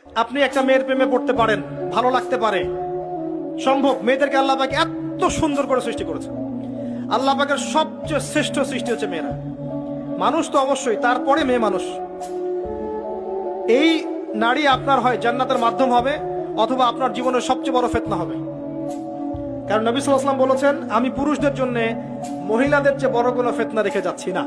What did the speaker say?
আপনি একটা মেয়ের প্রেমে পড়তে পারেন, ভালো লাগতে পারে, সম্ভব। মেয়েদেরকে আল্লাহ পাক এত সুন্দর করে সৃষ্টি করেছে। আল্লাহ পাকের সবচেয়ে শ্রেষ্ঠ সৃষ্টি হচ্ছে মেয়েরা। মানুষ তো অবশ্যই, তারপরে মেয়ে মানুষ। এই নারী আপনার হয় জান্নাতের মাধ্যম হবে, অথবা আপনার জীবনের সবচেয়ে বড় ফিতনা হবে। কারণ নবী সাল্লাল্লাহু আলাইহি ওয়াসাল্লাম বলেছেন, আমি পুরুষদের জন্য মহিলাদের চেয়ে বড় কোনো ফিতনা রেখে যাচ্ছি না।